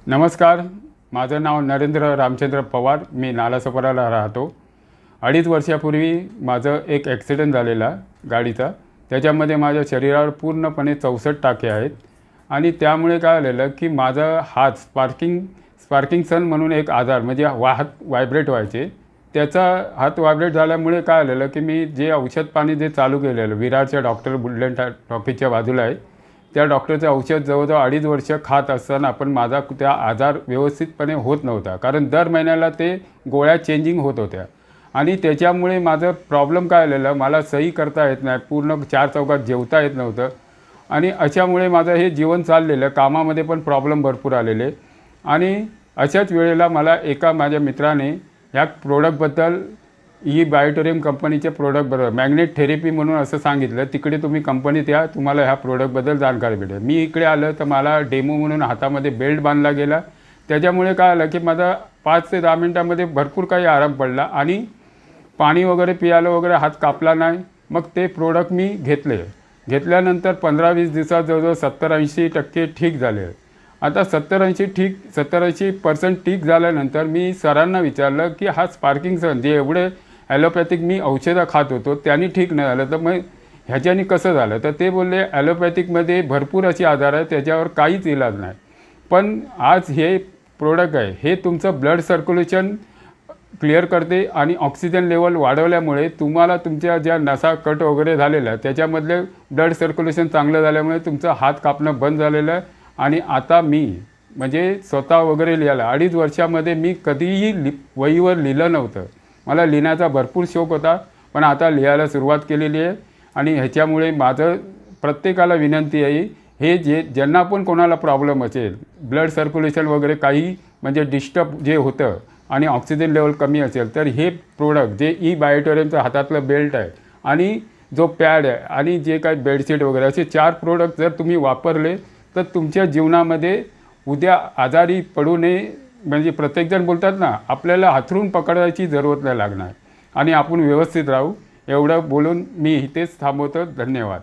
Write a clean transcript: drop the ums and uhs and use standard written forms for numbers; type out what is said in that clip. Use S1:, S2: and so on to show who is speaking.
S1: नमस्कार, माझं नाव नरेंद्र रामचंद्र पवार. मी नालासोपाराला राहतो. 2.5 वर्षापूर्वी माझं एक ॲक्सिडेंट झालेला गाडीचा. त्याच्यामध्ये माझ्या शरीरावर पूर्णपणे 64 टाके आहेत आणि त्यामुळे काय झालेलं की माझा हात स्पार्किंसन म्हणून एक आजार म्हणजे हात व्हायब्रेट व्हायचे. त्याचा हात व्हायब्रेट झाल्यामुळे काय झालेलं की मी जे औषध पाणी जे चालू केलेलं विरारच्या डॉक्टर बुलढाण टॉकीजच्या बाजूला आहे, त्या डॉक्टरचं औषध जवळजवळ 2.5 वर्ष खात असताना पण माझा त्या आजार व्यवस्थितपणे होत नव्हता. कारण दर महिन्याला ते गोळ्या चेंजिंग होत होत्या आणि त्याच्यामुळे माझं प्रॉब्लेम काय आलेलं, मला सही करता येत नाही, पूर्ण 4 चौघात जेवता येत नव्हतं आणि अशामुळे माझं हे जीवन चाललेलं. कामामध्ये पण प्रॉब्लेम भरपूर आलेले आणि अशाच वेळेला मला एका माझ्या मित्राने ह्या प्रोडक्टबद्दल बायोटेरियम कंपनीचे प्रोडक्टबरोबर मॅग्नेट थेरपी म्हणून असं सांगितलं, तिकडे तुम्ही कंपनीत या, तुम्हाला ह्या प्रोडक्टबद्दल जाणकारी भेटेल. मी इकडे आलं तर मला डेमो म्हणून हातामध्ये बेल्ट बांधला गेला. त्याच्यामुळे काय आलं की माझा 5 ते 10 मिनटामध्ये भरपूर काही आराम पडला आणि पाणी वगैरे पियालं वगैरे हात कापला नाही. मग ते प्रोडक्ट मी घेतल्यानंतर 15-20 दिवसात जवळजवळ 70-80% ठीक झाले. आता 70-80% ठीक झाल्यानंतर मी सरांना विचारलं की हा स्पार्किंसन जे एवढे ॲलोपॅथिक मी औषधं खात होतो त्यांनी ठीक नाही झालं, तर मग ह्याच्याने कसं झालं? तर ते बोलले ॲलोपॅथिकमध्ये भरपूर अशी आजार आहे, त्याच्यावर काहीच इलाज नाही. पण आज हे प्रोडक्ट आहे, हे तुमचं ब्लड सर्क्युलेशन क्लिअर करते आणि ऑक्सिजन लेवल वाढवल्यामुळे तुम्हाला तुमच्या ज्या नसा कट वगैरे झालेल्या त्याच्यामधले ब्लड सर्क्युलेशन चांगलं झाल्यामुळे तुमचा हात कापणं बंद झालेलं आहे. आणि आता मी म्हणजे स्वतः वगैरे लिहायला 2.5 वर्षामध्ये मी कधीही वहीवर लिहिलं नव्हतं. मला लिहिण्याचा भरपूर शौक होता, पण आता लिहायला सुरुवात केलेली आहे. आणि ह्याच्यामुळे माझं प्रत्येकाला विनंती आहे, हे ज्यांना पण कोणाला प्रॉब्लेम असेल, ब्लड सर्क्युलेशन वगैरे काही म्हणजे डिस्टर्ब जे होतं आणि ऑक्सिजन लेवल कमी असेल, तर हे प्रोडक्ट जे बायोटेरियमचं हातातलं बेल्ट आहे आणि जो पॅड आहे आणि जे काही बेडशीट वगैरे असे 4 प्रोडक्ट जर तुम्ही वापरले तर तुमच्या जीवनामध्ये उद्या आजारी पडू नये. म्हणजे प्रत्येकजण बोलतात ना, आपल्याला हातरून पकडायची जरूरत नाही लागणार आणि आपण व्यवस्थित राहू. एवढं बोलून मी इथेच थांबवतो. धन्यवाद.